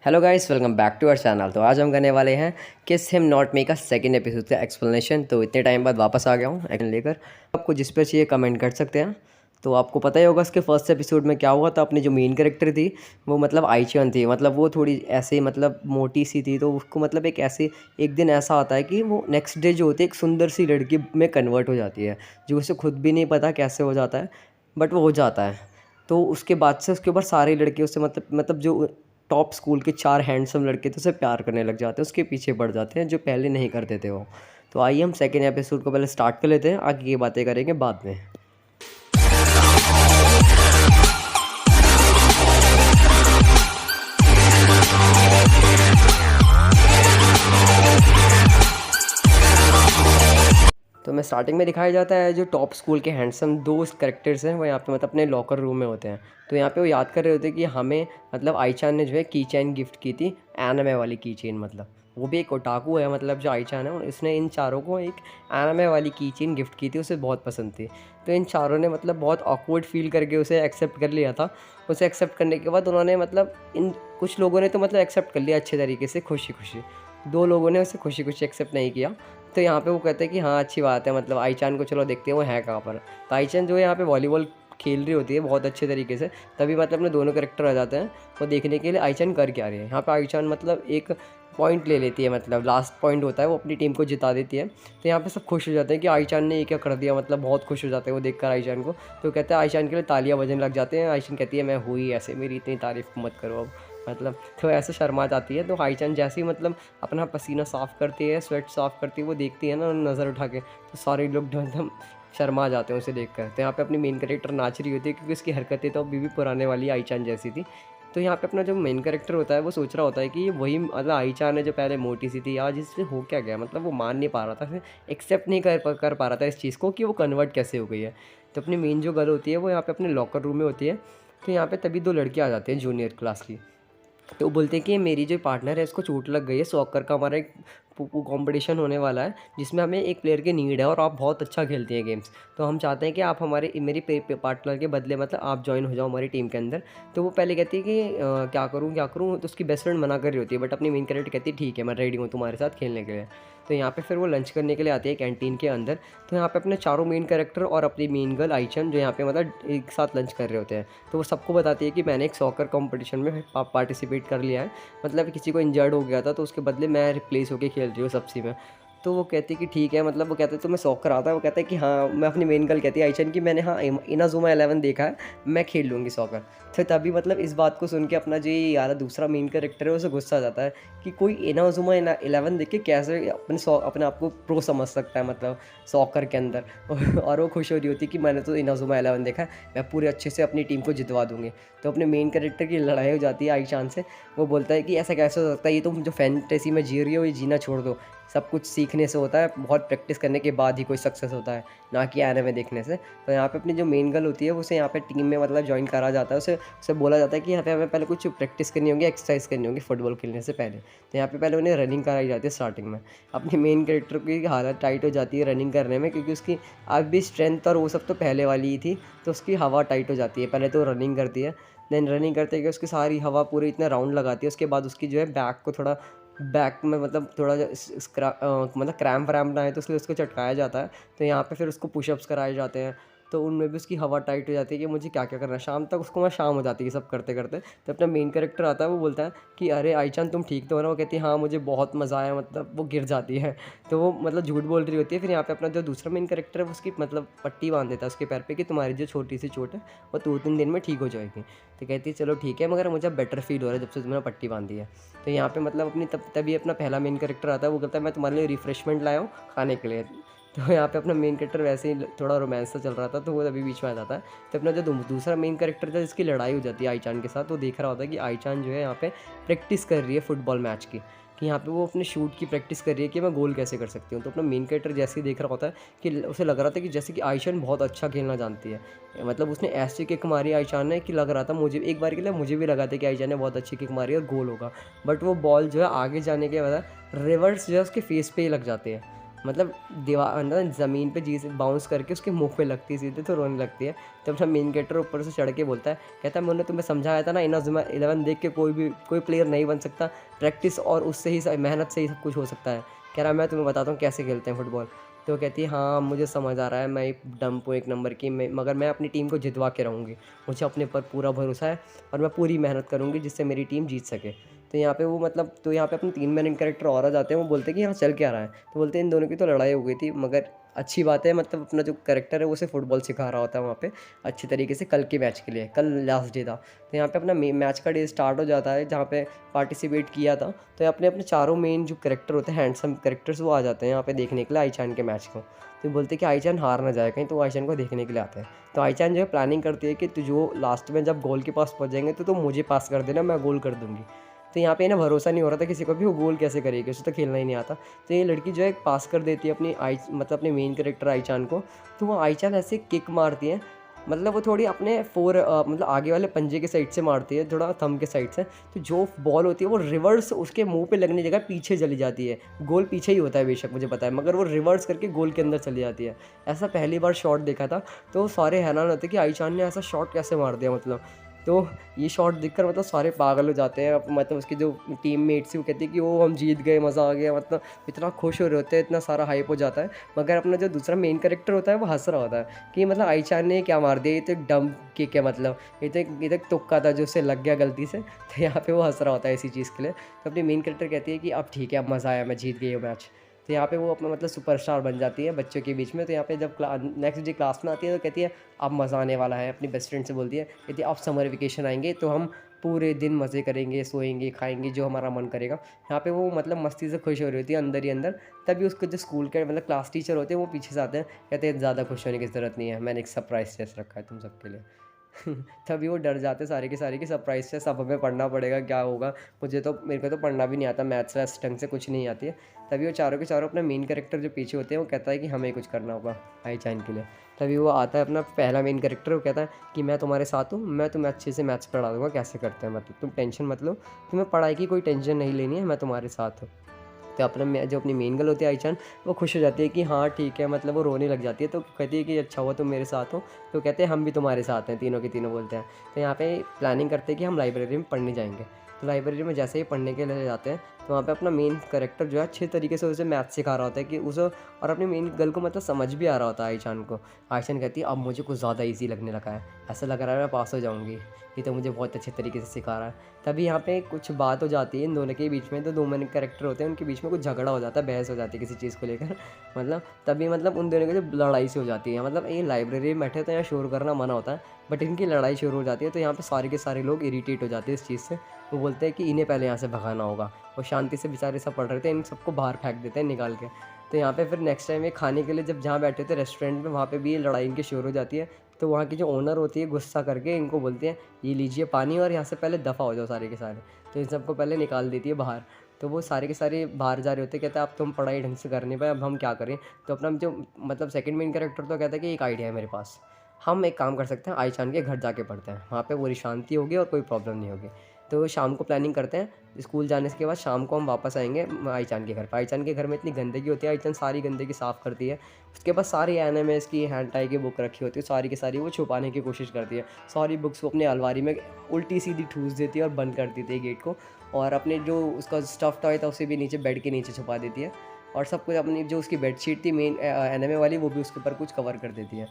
Hello guys, welcome back to our channel. तो आज हम करने वाले हैं किस हिम नॉट मे का सेकंड एपिसोड का एक्सप्लेनेशन। तो इतने टाइम बाद वापस आ गया हूँ एक्शन लेकर। आपको जिस पे चाहिए कमेंट कर सकते हैं। तो आपको पता ही होगा इसके फर्स्ट एपिसोड में क्या हुआ था। अपनी जो मेन कैरेक्टर थी वो मतलब आईचन थी। मतलब वो थोड़ी ऐसे मतलब मोटी सी थी। तो उसको मतलब एक दिन ऐसा आता है कि वो नेक्स्ट डे जो होती है एक सुंदर सी लड़की में कन्वर्ट हो जाती है, जो उसे खुद भी नहीं पता कैसे हो जाता है, बट वो हो जाता है। तो उसके बाद से उसके ऊपर सारे लड़के उससे मतलब जो टॉप स्कूल के 4 हैंडसम लड़के थे उसे प्यार करने लग जाते हैं, उसके पीछे पड़ जाते हैं, जो पहले नहीं करते थे वो। तो आइए हम सेकेंड एपिसोड को पहले स्टार्ट कर लेते हैं, आगे की बातें करेंगे बाद में। तो मैं स्टार्टिंग में दिखाया जाता है जो टॉप स्कूल के हैंडसम दो करेक्टर्स हैं वो यहाँ पे मतलब अपने लॉकर रूम में होते हैं। तो यहाँ पे वो याद कर रहे होते हैं कि हमें मतलब आईचान ने जो है की चैन गिफ्ट की थी, एनमे वाली की चेन। मतलब वो भी एक ओटाकू है, मतलब जो आईचान है इसने इन चारों को एक एनमे वाली की चेन गिफ्ट की थी, उसे बहुत पसंद थी। तो इन चारों ने मतलब बहुत ऑकवर्ड फील करके उसे एक्सेप्ट कर लिया था। उसे एक्सेप्ट करने के बाद उन्होंने मतलब इन कुछ लोगों ने तो मतलब एक्सेप्ट कर लिया अच्छे तरीके से, खुशी खुशी। दो लोगों ने उसे खुशी खुशी एक्सेप्ट नहीं किया। तो यहाँ पे वो कहते हैं कि हाँ अच्छी बात है, मतलब आईचान को चलो देखते हैं वो है कहाँ पर। तो आईचान जो है यहाँ पे वॉलीबॉल खेल रही होती है बहुत अच्छे तरीके से। तभी मतलब अपने दोनों करेक्टर आ जाते हैं वो देखने के लिए आईचान कर क्या रही है। यहाँ पे आईचान मतलब एक पॉइंट ले लेती है, मतलब लास्ट पॉइंट होता है, वो अपनी टीम को जिता देती है। तो यहाँ पे सब खुश हो जाते हैं कि आईचान ने ये क्या कर दिया, मतलब बहुत खुश हो जाते हैं वो देखकर आईचान को। तो कहते हैं आईचान के लिए तालियां बजने लग जाते हैं। आईचान कहती है मैं हुई ऐसे, मेरी इतनी तारीफ मत करो अब, मतलब। तो ऐसे शर्मा जाती है। तो आईचान जैसे ही मतलब अपना पसीना साफ़ करती है, स्वेट साफ़ करती है, वो देखती है ना नज़र उठा के, तो सारे लोग जो एकदम शर्मा जाते हैं उसे देखकर। तो यहाँ पे अपनी मेन कैरेक्टर नाच रही होती है क्योंकि उसकी हरकतें तो अभी भी पुराने वाली आईचान जैसी थी। तो यहाँ पे अपना जो मेन कैरेक्टर होता है वो सोच रहा होता है कि ये वही मतलब आईचान है जो पहले मोटी सी थी, आज इससे हो क्या गया। मतलब वो मान नहीं पा रहा था, एक्सेप्ट नहीं कर पा रहा था इस चीज़ को कि वो कन्वर्ट कैसे हो गई है। तो अपनी मेन जो गर्ल होती है वो यहाँ पे अपने लॉकर रूम में होती है। तो यहाँ पे तभी दो लड़कियाँ आ जाती हैं जूनियर क्लास की। तो वो बोलते हैं कि मेरी जो पार्टनर है इसको चोट लग गई है, सॉकर का हमारा एक कंपटीशन होने वाला है जिसमें हमें एक प्लेयर की नीड है और आप बहुत अच्छा खेलते हैं गेम्स। तो हम चाहते हैं कि आप हमारे मेरी पार्टनर के बदले मतलब आप ज्वाइन हो जाओ हमारी टीम के अंदर। तो वो पहले कहती है कि क्या करूँ क्या करूँ। तो उसकी बेस्ट फ्रेंड मना कर रही होती है, बट अपनी मेन कैरेक्टर कहती है ठीक है मैं रेडी हूँ तुम्हारे साथ खेलने के लिए। तो यहाँ पे फिर वो लंच करने के लिए आती है कैंटीन के अंदर। तो यहाँ पे अपने चारों मेन कैरेक्टर और अपनी मेन गर्ल आईचन जो यहाँ पे मतलब एक साथ लंच कर रहे होते हैं। तो वो सबको बताती है कि मैंने एक सॉकर कंपटीशन में पार्टिसिपेट कर लिया है, मतलब किसी को इंजर्ड हो गया था तो उसके बदले मैं रिप्लेस होकर खेल रही हूँ सबसे में। तो वो कहती है कि ठीक है, मतलब वो कहते हैं तो मैं सॉकर आता है। वो कहता है कि हाँ, मैं अपनी मेन गर्ल कहती है आईचन कि मैंने हाँ इनाजुमा 11 देखा है, मैं खेल लूँगी सॉकर। तो तभी मतलब इस बात को सुन के अपना जो ये यार दूसरा मेन कैरेक्टर है उसे गुस्सा आ जाता है कि कोई इनाजुमा 11 देख के कैसे अपने आप को प्रो समझ सकता है, मतलब सॉकर के अंदर। और वो खुश हो रही होती है कि मैंने तो इनाजुमा 11 देखा है, मैं पूरे अच्छे से अपनी टीम को जितवा दूंगी। तो अपने मेन कैरेक्टर की लड़ाई हो जाती है आईचान से। वो बोलता है कि ऐसा कैसे हो सकता है, ये तुम जो फैंटेसी में जी रही हो ये जीना छोड़ दो, सब कुछ सीखने से होता है, बहुत प्रैक्टिस करने के बाद ही कोई सक्सेस होता है, ना कि एनिमे देखने से। तो यहाँ पे अपनी जो मेन गर्ल होती है उसे यहाँ पे टीम में मतलब ज्वाइन करा जाता है। उसे उसे बोला जाता है कि यहाँ पे हमें पहले कुछ प्रैक्टिस करनी होगी, एक्सरसाइज करनी होगी फुटबॉल खेलने से पहले। तो यहाँ पे पहले उन्हें रनिंग कराई जाती है स्टार्टिंग में। अपनी मेन कैरेक्टर की हालत टाइट हो जाती है रनिंग करने में, क्योंकि उसकी अब भी स्ट्रेंथ और वो सब तो पहले वाली ही थी, तो उसकी हवा टाइट हो जाती है। पहले तो रनिंग करती है, देन रनिंग करते कि उसकी सारी हवा पूरी इतना राउंड लगाती है। उसके बाद उसकी जो है बैक को थोड़ा बैक में मतलब थोड़ा मतलब क्रैम्प वैम्प ना आए तो इसलिए उसको चटकाया जाता है। तो यहाँ पे फिर उसको पुशअप्स कराए जाते हैं। तो उनमें भी उसकी हवा टाइट हो जाती है कि मुझे क्या क्या करना है। शाम तक उसको मैं शाम हो जाती है सब करते करते। तो अपना मेन कैरेक्टर आता है, वो बोलता है कि अरे आईचान तुम ठीक तो हो ना। वो कहती है हाँ मुझे बहुत मज़ा आया, मतलब वो गिर जाती है। तो वो मतलब झूठ बोल रही होती है। फिर यहाँ पे अपना जो दूसरा मेन कैरेक्टर है उसकी मतलब पट्टी बांध देता है उसके पैर पे कि तुम्हारी जो छोटी सी चोट है वो 2-3 दिन में ठीक हो जाएगी। तो कहती है चलो ठीक है, मगर मुझे बेटर फील हो रहा है जब से तुमने पट्टी बांधी है। तो यहाँ पे मतलब अपनी तभी अपना पहला मेन कैरेक्टर आता है, वो कहता है मैं तुम्हारे लिए रिफ्रेशमेंट लाया हूँ खाने के लिए। तो यहाँ पे अपना मेन कैरेक्टर वैसे ही थोड़ा रोमांस सा चल रहा था, तो वो अभी बीच में आ जाता है। तो अपना जो दूसरा मेन कैरेक्टर था जिसकी लड़ाई हो जाती है आईचान के साथ, वो देख रहा होता है कि आईचान जो है यहाँ पे प्रैक्टिस कर रही है फुटबॉल मैच की, कि यहाँ पे वो अपने शूट की प्रैक्टिस कर रही है कि मैं गोल कैसे कर सकती हूँ। तो अपना मेन कैरेक्टर जैसे ही देख रहा होता है कि उसे लग रहा था कि जैसे कि आईचान बहुत अच्छा खेलना जानती है, मतलब उसने ऐसी किक मारी आईचान ने कि लग रहा था मुझे एक बार के लिए मुझे भी लगा था कि आईचान ने बहुत अच्छी किक मारी और गोल होगा। बट वो बॉल जो है आगे जाने के बाद रिवर्स जो है उसके फेस पे ही लग जाते हैं। मतलब दीवार मतलब ज़मीन पे चीज़ बाउंस करके उसके मुँह पे लगती है सीधे, तो रोने लगती है। तो अपना मेन कैरेक्टर ऊपर से चढ़ के बोलता है, कहता है मैंने तुम्हें समझाया था ना, इनाज़ुमा 11 देख के कोई प्लेयर नहीं बन सकता, प्रैक्टिस और उससे ही मेहनत से ही सब कुछ हो सकता है। कह रहा मैं तुम्हें बताता हूँ कैसे खेलते हैं फुटबॉल। तो कहती है हाँ मुझे समझ आ रहा है, मैं एक डम्प हूँ एक नंबर की, मगर मैं अपनी टीम को जितवा के रहूँगी। मुझे अपने पर पूरा भरोसा है और मैं पूरी मेहनत करूँगी जिससे मेरी टीम जीत सके। तो यहाँ पे वो मतलब तो यहाँ पे अपने 3 मेन कैरेक्टर और आ जाते हैं, वो बोलते हैं कि यहाँ चल क्या रहा है? तो बोलते हैं इन दोनों की तो लड़ाई हो गई थी, मगर अच्छी बात है मतलब अपना जो कैरेक्टर है वो उसे फुटबॉल सिखा रहा होता है वहाँ पे अच्छी तरीके से कल के मैच के लिए। कल लास्ट डे था। तो यहाँ पे अपना मैच का डे स्टार्ट हो जाता है जहाँ पे पार्टिसिपेट किया था। तो अपने अपने चारों मेन जो कैरेक्टर होते हैं हैंडसम कैरेक्टर्स वो आ जाते हैं यहाँ पे देखने के लिए आईचान के मैच को। तो बोलते हैं कि आईचान हार ना जाए कहीं, तो आईचान को देखने के लिए आते हैं। तो आईचान जो है प्लानिंग करती है कि तू जो लास्ट में जब गोल के पास पहुँच जाएंगे तो मुझे पास कर देना, मैं गोल कर दूँगी। तो यहाँ पे ना भरोसा नहीं हो रहा था किसी को भी, वो गोल कैसे करेगी, उसे तो खेलना ही नहीं आता। तो ये लड़की जो है पास कर देती है अपनी मतलब अपने मेन कैरेक्टर आईचान को। तो वो आईचान ऐसे किक मारती है, मतलब वो थोड़ी अपने मतलब आगे वाले पंजे के साइड से मारती है, थोड़ा थंब के साइड से। तो जो बॉल होती है वो रिवर्स उसके मुंह पे लगने की जगह पीछे चली जाती है। गोल पीछे ही होता है बेशक मुझे पता है, मगर वो रिवर्स करके गोल के अंदर चली जाती है। ऐसा पहली बार शॉट देखा था, तो सारे हैरान होते कि आईचान ने ऐसा शॉट कैसे मार दिया मतलब। तो ये शॉट देखकर मतलब सारे पागल हो जाते हैं। अब मतलब उसके जो टीममेट्स हैं वो कहते हैं कि वो हम जीत गए, मज़ा आ गया, मतलब इतना खुश हो रहे होते हैं, इतना सारा हाइप हो जाता है। मगर अपना जो दूसरा मेन कैरेक्टर होता है वो हंस रहा होता है कि मतलब आईचान ने क्या मार दिया, ये तो एक डम किक है, मतलब ये तो एक तुक्का था जो उससे लग गया गलती से। तो यहाँ पे वो हंस रहा होता है इसी चीज़ के लिए। तो अपनी मेन कैरेक्टर कहती है कि अब ठीक है, अब मज़ा आया, मैं जीत गई ये मैच। तो यहाँ पे वो अपना मतलब सुपरस्टार बन जाती है बच्चों के बीच में। तो यहाँ पे जब नेक्स्ट डे क्लास में आती है तो कहती है अब मज़ा आने वाला है। अपनी बेस्ट फ्रेंड से बोलती है, कहती है अब समर वेकेशन आएंगे तो हम पूरे दिन मज़े करेंगे, सोएंगे, खाएंगे, जो हमारा मन करेगा। यहाँ पे वो मतलब मस्ती से खुश हो रही होती है अंदर ही अंदर। तभी उसको जो स्कूल के मतलब क्लास टीचर होते हैं वो पीछे से आते हैं, कहते हैं ज़्यादा खुश होने की ज़रूरत नहीं है, मैंने एक सरप्राइज़ टेस्ट रखा है तुम सबके लिए। तभी वो डर जाते सारे के सारे कि सरप्राइज़ टेस्ट अब हमें पढ़ना पड़ेगा, क्या होगा। मेरे को तो पढ़ना भी नहीं आता, मैथ्स वैथ्स ढंग से कुछ नहीं आती है। तभी वो चारों के चारों अपना मेन कैरेक्टर जो पीछे होते हैं वो कहता है कि हमें कुछ करना होगा आईचान के लिए। तभी वो आता है अपना पहला मेन कैरेक्टर, वो कहता है कि मैं तुम्हारे साथ हूँ, मैं तुम्हें अच्छे से मैथ्स पढ़ा दूंगा, कैसे करते हैं मतलब तुम टेंशन मत लो, तुम्हें पढ़ाई की कोई टेंशन नहीं लेनी है, मैं तुम्हारे साथ हूँ। तो अपना जो अपनी मेन गर्ल होती है आईचान, वो खुश हो जाती है कि हाँ ठीक है, मतलब वो रोने लग जाती है। तो कहती है कि अच्छा हुआ तुम मेरे साथ हो। तो कहते हैं हम भी तुम्हारे साथ हैं, तीनों के तीनों बोलते हैं। तो यहाँ पे प्लानिंग करते हैं कि हम लाइब्रेरी में पढ़ने जाएंगे। तो लाइब्रेरी में जैसे ही पढ़ने के लिए जाते हैं तो वहाँ पे अपना मेन कैरेक्टर जो है अच्छे तरीके से उसे मैथ सिखा रहा होता है कि उसे, और अपनी मेन गर्ल को मतलब समझ भी आ रहा होता है आईचान को। आईचान कहती है अब मुझे कुछ ज़्यादा ईजी लगने लगा है, ऐसा लग रहा है मैं पास हो जाऊँगी, ये तो मुझे बहुत अच्छे तरीके से सिखा रहा है। तभी यहाँ पे कुछ बात हो जाती है इन दोनों के बीच में। तो दो मेन कैरेक्टर होते हैं, उनके बीच में कुछ झगड़ा हो जाता है, बहस हो जाती है किसी चीज़ को लेकर। मतलब तभी मतलब उन दोनों की जो लड़ाई सी हो जाती है, मतलब ये लाइब्रेरी में बैठे तो यहाँ शोर करना मना होता है, बट इनकी लड़ाई शुरू हो जाती है। तो यहाँ पे सारे के सारे लोग इरिटेट हो जाते हैं इस चीज़ से। वो बोलते हैं कि इन्हें पहले यहाँ से भगाना होगा। वो शांति से बेचारे सब पढ़ रहे थे, इन सबको बाहर फेंक देते हैं निकाल के। तो यहाँ पे फिर नेक्स्ट टाइम ये खाने के लिए जब जहाँ बैठे थे रेस्टोरेंट में, वहाँ पे भी ये लड़ाई इनकी शुरू हो जाती है। तो वहाँ की जो ओनर होती है गुस्सा करके इनको बोलती है ये लीजिए पानी और यहाँ से पहले दफ़ा हो जाओ सारे के सारे। तो इन सबको पहले निकाल देती है बाहर। तो वो सारे के सारे बाहर जा रहे होते हैं, कहते हैं अब तुम पढ़ाई ढंग से कर नहीं पाए, अब हम क्या करें। तो अपना जो मतलब सेकंड मेन कैरेक्टर तो कहता है कि एक आइडिया है मेरे पास, हम एक काम कर सकते हैं, आईचान के घर जाके पढ़ते हैं, वहाँ पे पूरी शांति होगी और कोई प्रॉब्लम नहीं होगी। तो शाम को प्लानिंग करते हैं, स्कूल जाने के बाद शाम को हम वापस आएंगे आईचान के घर पर। आईचान के घर में इतनी गंदगी होती है, आईचान सारी गंदगी साफ़ करती है। उसके बाद सारी एनिमेस की हैंड टाई की बुक रखी होती है, सारी की सारी वो छुपाने की कोशिश करती है। सारी बुक्स वो अपनी अलमारी में उल्टी सीधी ठूस देती है और बंद कर देती है गेट को। और अपने जो उसका स्टफ़ टॉय था उसे भी नीचे बेड के नीचे छुपा देती है। और सब कुछ अपनी जो उसकी बेडशीट थी मेन एनिमे वाली, वो भी उसके ऊपर कुछ कवर कर देती है।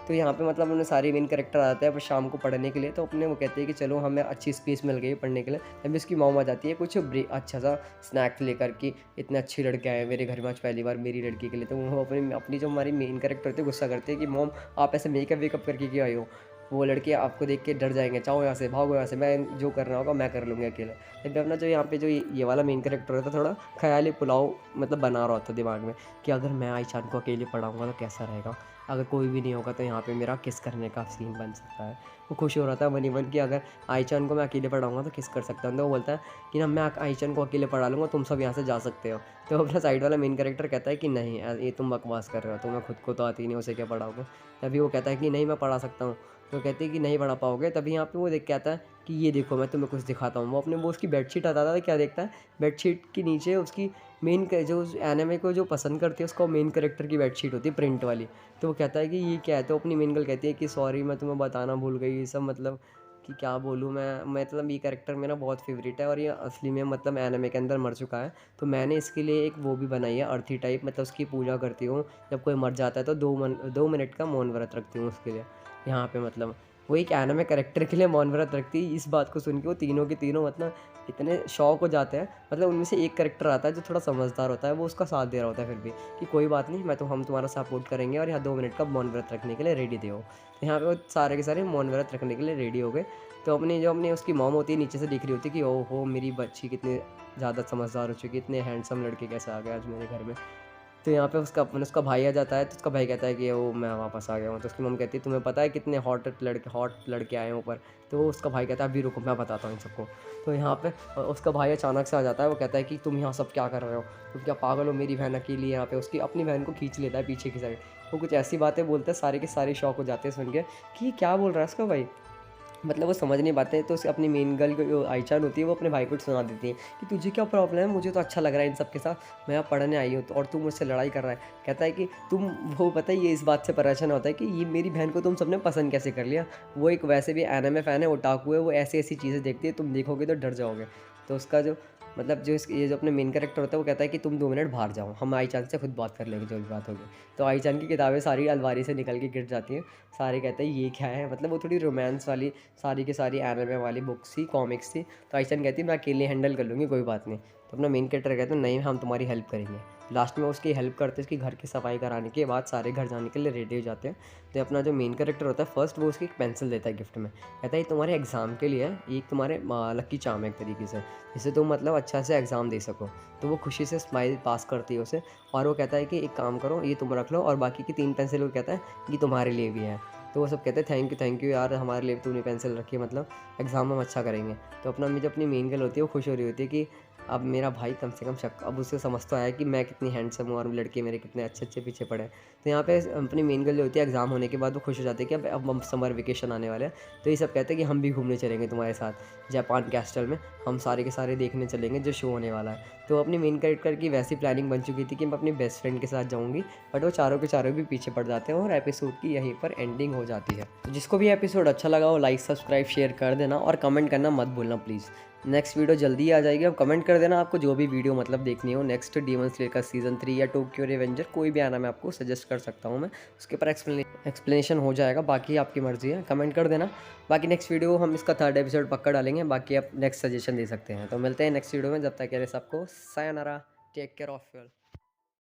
तो यहाँ पे मतलब उन्हें सारे मेन कैरेक्टर आ जाते हैं पर शाम को पढ़ने के लिए। तो अपने वो कहते हैं कि चलो हमें अच्छी स्पेस मिल गई पढ़ने के लिए। तभी उसकी मॉम आ जाती है कुछ अच्छा सा स्नैक्स लेकर कि इतने अच्छे लड़के आए मेरे घर में आज पहली बार मेरी लड़की के लिए। तो वो अपनी अपनी जो हमारी मेन कैरेक्टर होती है गुस्सा करते हैं कि मॉम आप ऐसे मेकअप वेकअप करके क्यों आई हो, वो लड़के आपको देख के डर जाएंगे, चाहो यहाँ से भागो, यहाँ से मैं जो करना होगा मैं कर लूँगी अकेले। तभी अपना जो यहाँ पे जो ये वाला मेन कैरेक्टर होता है थोड़ा ख्याली पुलाव मतलब बना रहा होता है दिमाग में कि अगर मैं आईचान को अकेले पढ़ाऊँगा तो कैसा रहेगा, अगर कोई भी नहीं होगा तो यहाँ पे मेरा किस करने का सीन बन सकता है। वो खुश हो रहा था बनी बन कि अगर आईचान को मैं अकेले पढ़ाऊँगा तो किस कर सकता हूँ। तो वो बोलता है कि ना मैं आईचान को अकेले पढ़ा लूँगा, तुम सब यहाँ से जा सकते हो। तो अपना साइड वाला मेन कैरेक्टर कहता है कि नहीं ये तुम बकवास कर रहे हो, तुम्हें खुद को तो आती नहीं, उसे क्या पढ़ाओगे। तभी वो कहता है कि नहीं मैं पढ़ा सकता हूँ। तो कहते हैं कि नहीं पढ़ा पाओगे। तभी यहाँ पे वो देख के आता है कि ये देखो मैं तुम्हें कुछ दिखाता हूँ। वो उसकी बेडशीट हटाता है, क्या देखता है बेडशीट के नीचे उसकी मेन जो एनिमे को जो पसंद करती है उसका मेन कैरेक्टर की बेडशीट होती है प्रिंट वाली। तो वो कहता है कि ये क्या है, तो अपनी मेन गर्ल कहती है कि सॉरी मैं तुम्हें बताना भूल गई, ये सब मतलब कि क्या बोलूँ मैं, मतलब ये कैरेक्टर मेरा बहुत फेवरेट है और ये असली में मतलब एनिमे के अंदर मर चुका है। तो मैंने इसके लिए एक वो भी बनाई है अर्थी टाइप, मतलब उसकी पूजा करती हूँ। जब कोई मर जाता है तो 2 मिनट का मौन व्रत रखती हूँ उसके लिए। यहाँ पे मतलब वो एक एनिमे कैरेक्टर के लिए मौन व्रत रखती है। इस बात को सुन के वो तीनों के तीनों मतलब इतने शॉक हो जाते हैं। मतलब उनमें से एक कैरेक्टर आता है जो थोड़ा समझदार होता है, वो उसका साथ दे रहा होता है फिर भी, कि कोई बात नहीं, मैं तो हम तुम्हारा सपोर्ट करेंगे और यहाँ 2 मिनट का मौन व्रत रखने के लिए रेडी थे हो। तो यहाँ पे वो सारे के सारे मौन व्रत रखने के लिए रेडी हो गए। तो अपनी उसकी मॉम होती है नीचे से दिख रही होती है कि ओहो मेरी बच्ची कितनी ज़्यादा समझदार हो चुकी है, इतने हैंडसम लड़के कैसे आ गए आज मेरे घर में। तो यहाँ पे उसका भाई आ जाता है, तो उसका भाई कहता है कि वो मैं वापस आ गया हूँ। तो उसकी मम्मी कहती है तुम्हें पता है कितने हॉट लड़के आए हैं ऊपर। तो वो उसका भाई कहता है अभी रुको मैं बताता हूँ इन सबको। तो यहाँ पे उसका भाई अचानक से आ जाता है, वो कहता है कि तुम यहाँ सब क्या कर रहे हो, तुम क्या पागल हो, मेरी बहन अकेली है यहाँ पे। उसकी अपनी बहन को खींच लेता है पीछे की साइड। वो कुछ ऐसी बातें बोलता है, सारे के सारे शौक हो जाते हैं सुन के कि ये क्या बोल रहा है उसका भाई। मतलब वो समझ नहीं पाते, तो उसकी अपनी मेन गर्ल जो आईचान होती है वो अपने भाई को सुना देती है कि तुझे क्या प्रॉब्लम है, मुझे तो अच्छा लग रहा है इन सब के साथ, मैं यहाँ पढ़ने आई हूँ तो और तू मुझसे लड़ाई कर रहा है। कहता है कि तुम, वो पता है ये इस बात से परेशान होता है कि ये मेरी बहन को तुम सबने पसंद कैसे कर लिया। वो एक वैसे भी एनिमे फ़ैन है, ओटाकू है, वो ऐसी ऐसी चीज़ें देखती है, तुम देखोगे तो डर जाओगे। तो उसका जो मतलब जो ये जो अपने मेन कैरेक्टर होता है वो कहता है कि तुम 2 मिनट बाहर जाओ, हम आई चान से खुद बात कर लेंगे जो भी बात होगी। तो आई चान की किताबें सारी अलमारी से निकल के गिर जाती हैं। सारे कहते हैं ये क्या है, मतलब वो थोड़ी रोमांस वाली सारी की सारी एनिमे वाली बुक्स थी, कॉमिक्स थी। तो आई चान कहती है मैं अकेले हैंडल कर लूँगी, कोई बात नहीं। तो अपना मेन कैरेक्टर कहते हैं नहीं हम तुम्हारी हेल्प करेंगे। लास्ट में उसकी हेल्प करते हैं, उसकी घर की सफाई कराने के बाद सारे घर जाने के लिए रेडी हो जाते हैं। तो अपना जो मेन कैरेक्टर होता है फर्स्ट वो उसकी एक पेंसिल देता है गिफ्ट में। कहता है ये तुम्हारे एग्ज़ाम के लिए है, ये एक तुम्हारे लकी चार्म है एक तरीके से, जिससे तुम मतलब अच्छा से एग्ज़ाम दे सको। तो वो खुशी से स्माइल पास करती है उसे, और वो कहता है कि एक काम करो ये तुम रख लो, और बाकी की 3 पेंसिल वो कहता है कि तुम्हारे लिए भी है। तो वो सब कहते हैं थैंक यू यार, हमारे लिए तूने पेंसिल रखी है, मतलब एग्ज़ाम में हम अच्छा करेंगे। तो अपना जो अपनी मेन गर्ल होती है वो खुश हो रही होती है कि अब मेरा भाई कम से कम शक, अब उसे समझ तो आया कि मैं कितनी हैंडसम हूँ और लड़के मेरे कितने अच्छे अच्छे पीछे पड़े हैं। तो यहाँ पे अपनी मेन गर्ल जो होती है एग्ज़ाम होने के बाद वो खुश हो जाती है कि अब हम समर वेकेशन आने वाले हैं। तो ये सब कहते हैं कि हम भी घूमने चलेंगे तुम्हारे साथ जापान कैस्टल में, हम सारे के सारे देखने चलेंगे जो शो होने वाला है। तो अपनी मेन कैरेक्टर की वैसी प्लानिंग बन चुकी थी कि मैं अपनी बेस्ट फ्रेंड के साथ जाऊँगी, बट वो चारों के चारों भी पीछे पड़ जाते हैं और एपिसोड की यहीं पर एंडिंग हो जाती है। तो जिसको भी एपिसोड अच्छा लगा वो लाइक सब्सक्राइब शेयर कर देना और कमेंट करना मत भूलना प्लीज़। नेक्स्ट वीडियो जल्दी ही आ जाएगी, अब कमेंट कर देना आपको जो भी वीडियो मतलब देखनी हो। नेक्स्ट डीमन स्लेयर का सीज़न 3 या टोक्यो रिवेंजर कोई भी आना मैं आपको सजेस्ट कर सकता हूँ, मैं उसके ऊपर एक्सप्लेनेशन हो जाएगा, बाकी आपकी मर्ज़ी है, कमेंट कर देना। बाकी नेक्स्ट वीडियो हम इसका 3rd एपिसोड पक्का डालेंगे, बाकी आप नेक्स्ट सजेशन दे सकते हैं। तो मिलते हैं नेक्स्ट वीडियो में, जब तक के लिए सबको सायोनारा, टेक केयर ऑफ़ योर।